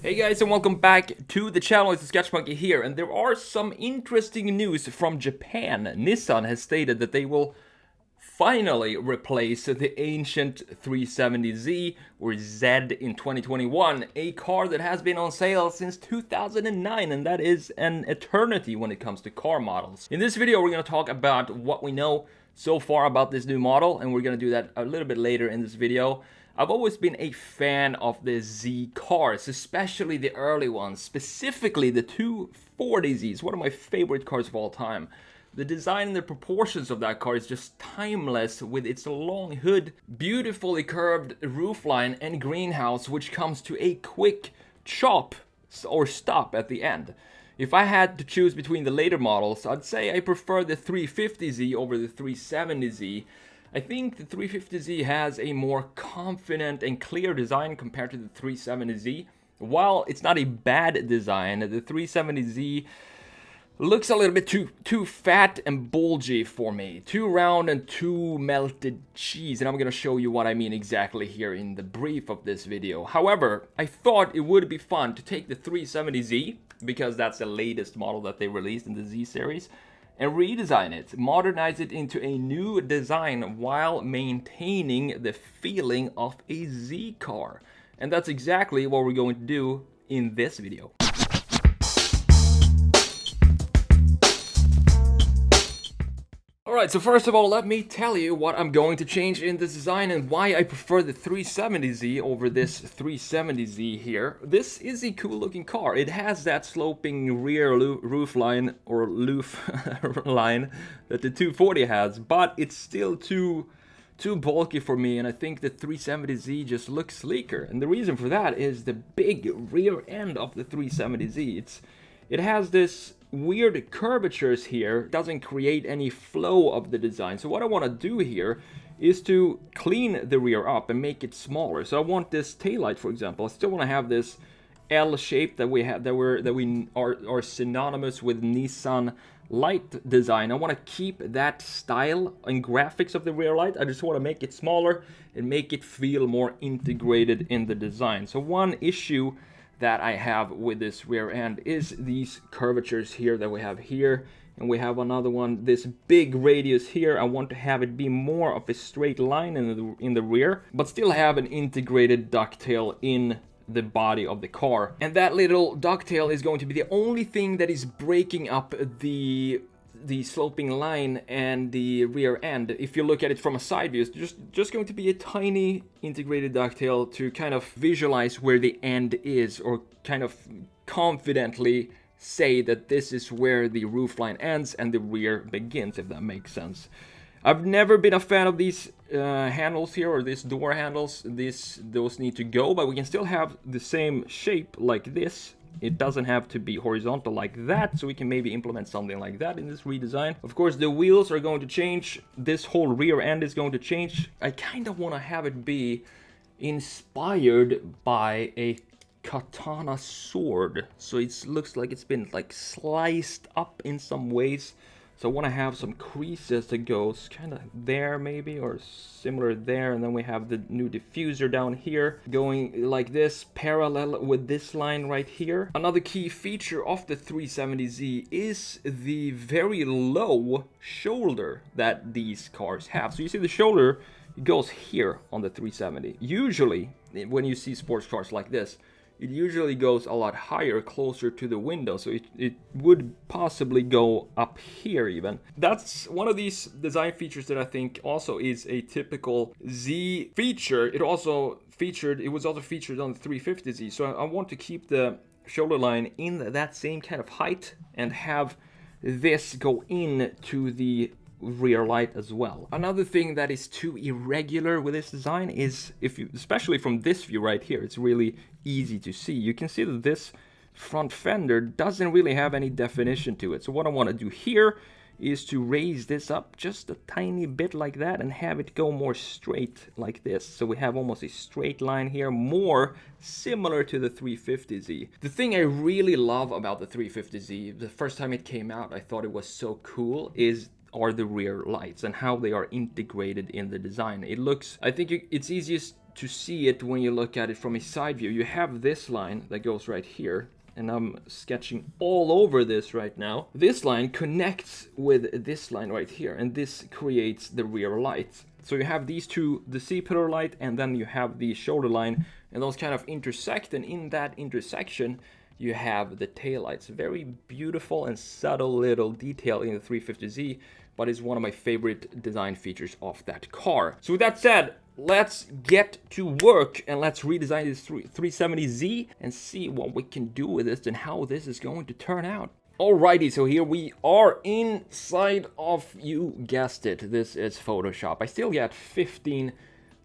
Hey guys, and welcome back to the channel. It's TheSketchMonkey here, and there are some interesting news from Japan. Nissan has stated that they will finally replace the ancient 370Z or Z in 2021, a car that has been on sale since 2009, and that is an eternity when it comes to car models. In this video, we're going to talk about what we know so far about this new model, and we're going to do that a little bit later in this video. I've always been a fan of the Z cars, especially the early ones, specifically the 240Zs, one of my favorite cars of all time. The design and the proportions of that car is just timeless, with its long hood, beautifully curved roofline, and greenhouse, which comes to a quick chop or stop at the end. If I had to choose between the later models, I'd say I prefer the 350Z over the 370Z. I think the 350Z has a more confident and clear design compared to the 370Z. While it's not a bad design, the 370Z looks a little bit too fat and bulgy for me. Too round and too melted cheese, and I'm gonna show you what I mean exactly here in the brief of this video. However, I thought it would be fun to take the 370Z, because that's the latest model that they released in the Z series, and redesign it, modernize it into a new design while maintaining the feeling of a Z car. And that's exactly what we're going to do in this video. Alright, so first of all, let me tell you what I'm going to change in this design and why I prefer the 370Z over this 370Z here. This is a cool looking car. It has that sloping rear roof line or loof line that the 240 has, but it's still too bulky for me, and I think the 370Z just looks sleeker. And the reason for that is the big rear end of the 370Z. It has this weird curvatures here, doesn't create any flow of the design. So what I want to do here is to clean the rear up and make it smaller. So I want this taillight, for example, I still want to have this L shape that we have, that we are synonymous with Nissan light design. I want to keep that style and graphics of the rear light. I just want to make it smaller and make it feel more integrated in the design. So one issue that I have with this rear end is these curvatures here that we have here, and we have another one, this big radius here. I want to have it be more of a straight line in the rear, but still have an integrated ducktail in the body of the car. And that little ducktail is going to be the only thing that is breaking up the sloping line and the rear end. If you look at it from a side view, it's just going to be a tiny integrated ducktail to kind of visualize where the end is, or kind of confidently say that this is where the roofline ends and the rear begins, if that makes sense. I've never been a fan of these handles here, or these door handles. Those need to go, but we can still have the same shape like this. It doesn't have to be horizontal like that, so we can maybe implement something like that in this redesign. Of course, the wheels are going to change. This whole rear end is going to change. I kind of want to have it be inspired by a katana sword. So it looks like it's been like sliced up in some ways. So I want to have some creases that goes kind of there maybe, or similar there, and then we have the new diffuser down here going like this, parallel with this line right here. Another key feature of the 370Z is the very low shoulder that these cars have. So you see the shoulder, it goes here on the 370. Usually when you see sports cars like this, it usually goes a lot higher, closer to the window, so it would possibly go up here even. That's one of these design features that I think also is a typical Z feature. It was also featured on the 350Z, so I want to keep the shoulder line in that same kind of height and have this go in to the rear light as well. Another thing that is too irregular with this design is, especially from this view right here, it's really easy to see. You can see that this front fender doesn't really have any definition to it. So what I want to do here is to raise this up just a tiny bit like that and have it go more straight like this. So we have almost a straight line here, more similar to the 350Z. The thing I really love about the 350Z, the first time it came out, I thought it was so cool, are the rear lights and how they are integrated in the design. It looks, I think it's easiest to see it when you look at it from a side view. You have this line that goes right here, and I'm sketching all over this right now. This line connects with this line right here, and this creates the rear light. So you have these two, the C-pillar light, and then you have the shoulder line, and those kind of intersect, and in that intersection you have the taillights. Very beautiful and subtle little detail in the 350Z, but is one of my favorite design features of that car. So with that said, let's get to work and let's redesign this 370Z and see what we can do with this and how this is going to turn out. Alrighty, so here we are inside of, you guessed it, this is Photoshop. I still get 15,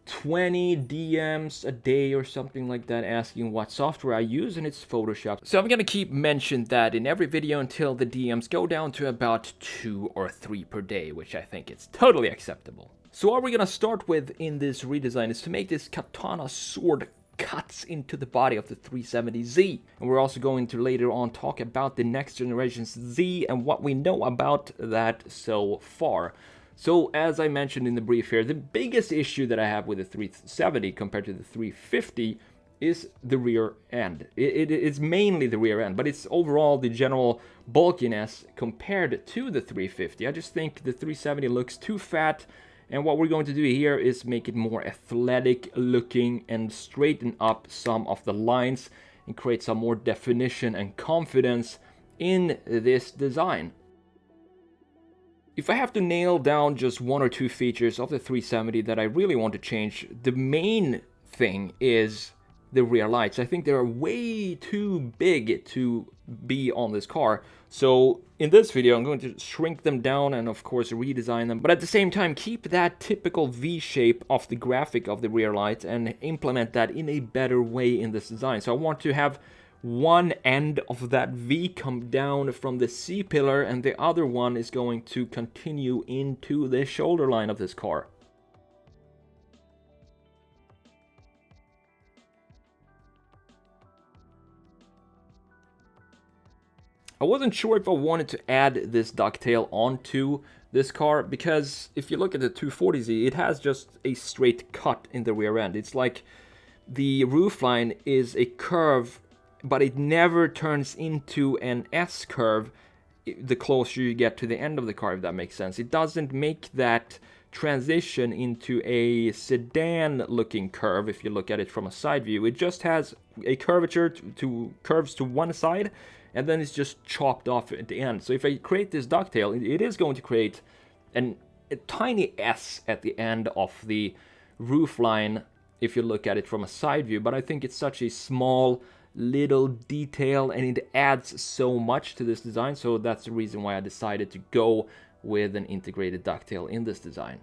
20 DMs a day or something like that asking what software I use, and it's Photoshop. So I'm gonna keep mentioning that in every video until the DMs go down to about 2 or 3 per day, which I think is totally acceptable. So what we're gonna start with in this redesign is to make this katana sword cuts into the body of the 370Z. And we're also going to later on talk about the next generation's Z and what we know about that so far. So as I mentioned in the brief here, the biggest issue that I have with the 370 compared to the 350 is the rear end. It's mainly the rear end, but it's overall the general bulkiness compared to the 350. I just think the 370 looks too fat. And what we're going to do here is make it more athletic looking and straighten up some of the lines and create some more definition and confidence in this design. If I have to nail down just 1 or 2 features of the 370 that I really want to change, the main thing is the rear lights. I think they're way too big to be on this car. So in this video, I'm going to shrink them down and of course redesign them, but at the same time keep that typical V shape of the graphic of the rear light and implement that in a better way in this design. So I want to have one end of that V come down from the C-pillar and the other one is going to continue into the shoulder line of this car. I wasn't sure if I wanted to add this ducktail onto this car, because if you look at the 240Z, it has just a straight cut in the rear end. It's like the roofline is a curve, but it never turns into an S curve the closer you get to the end of the car, if that makes sense. It doesn't make that transition into a sedan looking curve if you look at it from a side view. It just has a curvature to curves to one side, and then it's just chopped off at the end. So if I create this ducktail, it is going to create a tiny S at the end of the roof line if you look at it from a side view. But I think it's such a small little detail and it adds so much to this design. So that's the reason why I decided to go with an integrated ducktail in this design.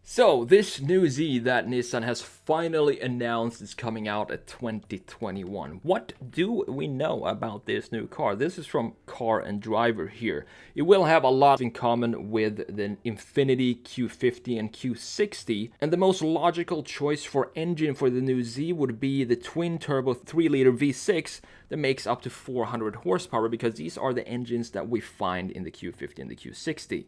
So, this new Z that Nissan has finally announced is coming out at 2021. What do we know about this new car? This is from Car and Driver here. It will have a lot in common with the Infiniti Q50 and Q60, and the most logical choice for engine for the new Z would be the twin-turbo 3-liter V6 that makes up to 400 horsepower, because these are the engines that we find in the Q50 and the Q60.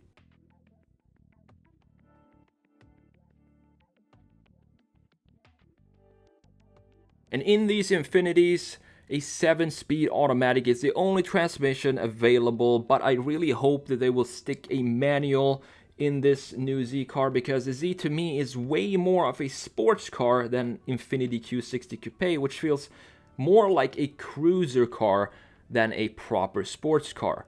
And in these Infinitis, a 7-speed automatic is the only transmission available, but I really hope that they will stick a manual in this new Z car, because the Z to me is way more of a sports car than Infiniti Q60 Coupe, which feels more like a cruiser car than a proper sports car.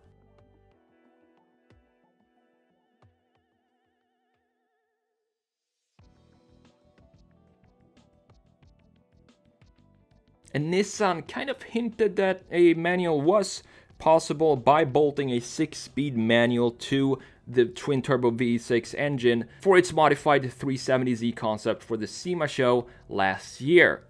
And Nissan kind of hinted that a manual was possible by bolting a 6-speed manual to the twin-turbo V6 engine for its modified 370Z concept for the SEMA show last year.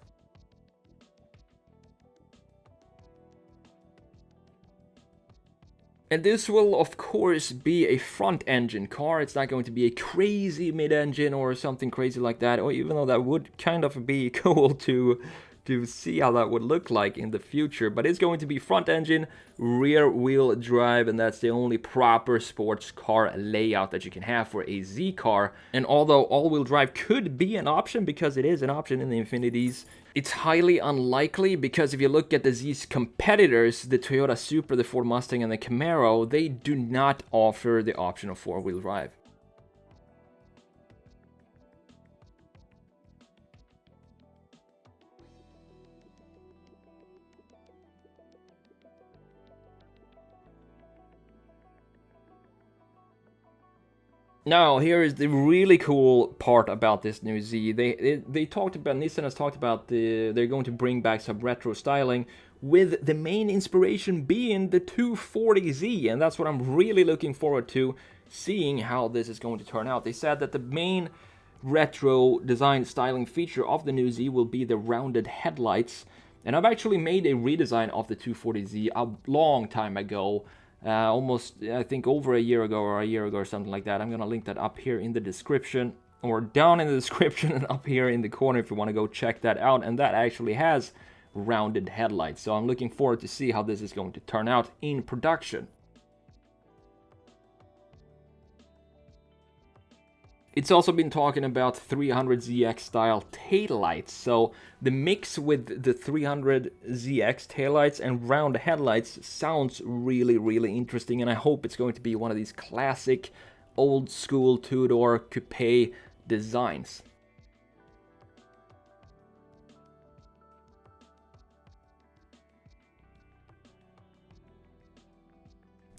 And this will of course be a front-engine car. It's not going to be a crazy mid-engine or something crazy like that, or even though that would kind of be cool to to see how that would look like in the future. But it's going to be front engine, rear wheel drive, and that's the only proper sports car layout that you can have for a Z car. And although all-wheel drive could be an option, because it is an option in the Infinities, it's highly unlikely, because if you look at the Z's competitors, the Toyota Supra, the Ford Mustang, and the Camaro, they do not offer the option of four-wheel drive. Now, here is the really cool part about this new Z. They talked about, Nissan has talked about they're going to bring back some retro styling, with the main inspiration being the 240Z, and that's what I'm really looking forward to, seeing how this is going to turn out. They said that the main retro design styling feature of the new Z will be the rounded headlights, and I've actually made a redesign of the 240Z a long time ago. Almost, I think, over a year ago or something like that. I'm gonna link that up here in the description, or down in the description and up here in the corner if you want to go check that out. And that actually has rounded headlights, so I'm looking forward to see how this is going to turn out in production. It's also been talking about 300ZX style taillights, so the mix with the 300ZX taillights and round headlights sounds really, really interesting, and I hope it's going to be one of these classic old school two-door coupe designs.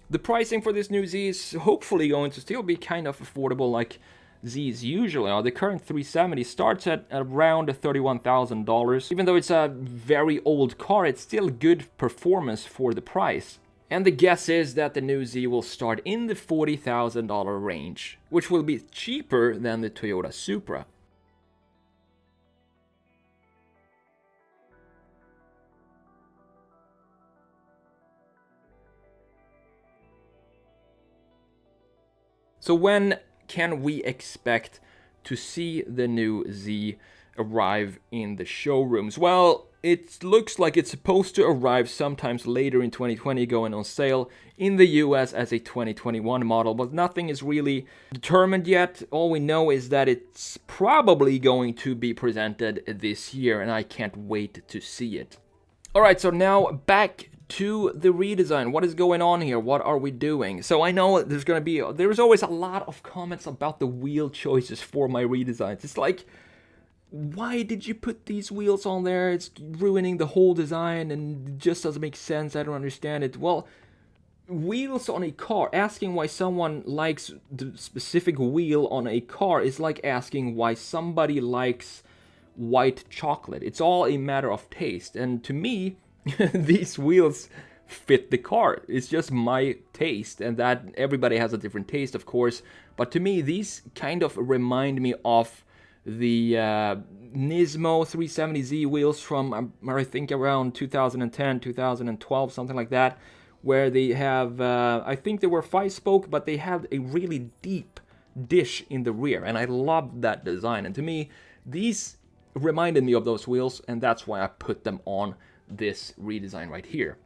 The pricing for this new Z is hopefully going to still be kind of affordable, like Z's usually are. The current 370 starts at around $31,000. Even though it's a very old car, it's still good performance for the price. And the guess is that the new Z will start in the $40,000 range, which will be cheaper than the Toyota Supra. So when can we expect to see the new Z arrive in the showrooms? Well, it looks like it's supposed to arrive sometimes later in 2020, going on sale in the US as a 2021 model, but nothing is really determined yet. All we know is that it's probably going to be presented this year, and I can't wait to see it. Alright, so now back to the redesign. What is going on here? What are we doing? So I know there's always a lot of comments about the wheel choices for my redesigns. It's like, why did you put these wheels on there? It's ruining the whole design and it just doesn't make sense. I don't understand it. Well, wheels on a car, asking why someone likes the specific wheel on a car is like asking why somebody likes white chocolate. It's all a matter of taste, and to me, these wheels fit the car. It's just my taste, and that everybody has a different taste, of course, but to me these kind of remind me of the Nismo 370Z wheels from I think around 2010, 2012, something like that, where they have I think they were 5-spoke, but they had a really deep dish in the rear, and I love that design, and to me these reminded me of those wheels, and that's why I put them on this redesign right here.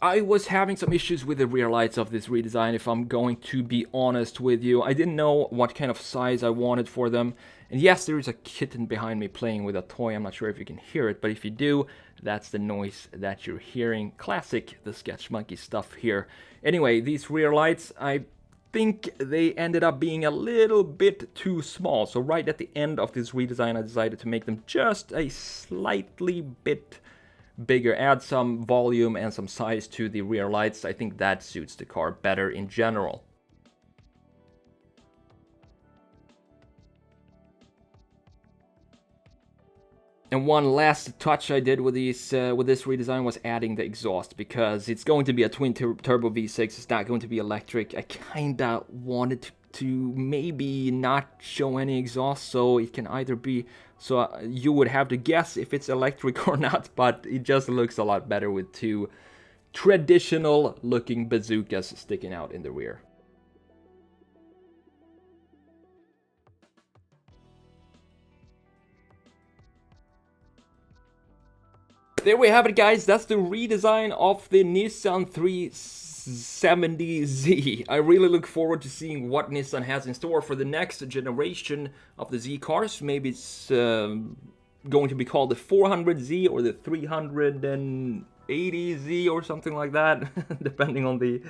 I was having some issues with the rear lights of this redesign, if I'm going to be honest with you. I didn't know what kind of size I wanted for them. And yes, there is a kitten behind me playing with a toy. I'm not sure if you can hear it, but if you do, that's the noise that you're hearing. Classic TheSketchMonkey stuff here. Anyway, these rear lights, I think they ended up being a little bit too small. So right at the end of this redesign, I decided to make them just a slightly bit bigger, add some volume and some size to the rear lights. I think that suits the car better in general. And one last touch I did with this redesign was adding the exhaust, because it's going to be a twin turbo V6. It's not going to be electric. I kinda wanted to maybe not show any exhaust, so it can either be, so you would have to guess if it's electric or not, but it just looks a lot better with two traditional looking bazookas sticking out in the rear. There we have it, guys. That's the redesign of the Nissan 370Z. I really look forward to seeing what Nissan has in store for the next generation of the Z cars. Maybe it's going to be called the 400Z or the 380Z or something like that, depending on the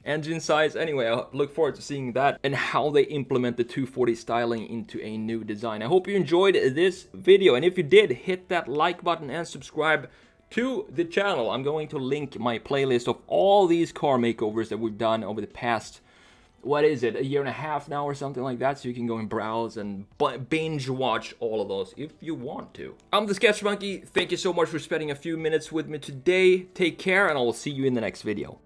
engine size. Anyway, I look forward to seeing that and how they implement the 240 styling into a new design. I hope you enjoyed this video, and if you did, hit that like button and subscribe to the channel. I'm going to link my playlist of all these car makeovers that we've done over the past, what is it, a year and a half now or something like that, so you can go and browse and binge watch all of those if you want to. I'm TheSketchMonkey. Thank you so much for spending a few minutes with me today. Take care, and I will see you in the next video.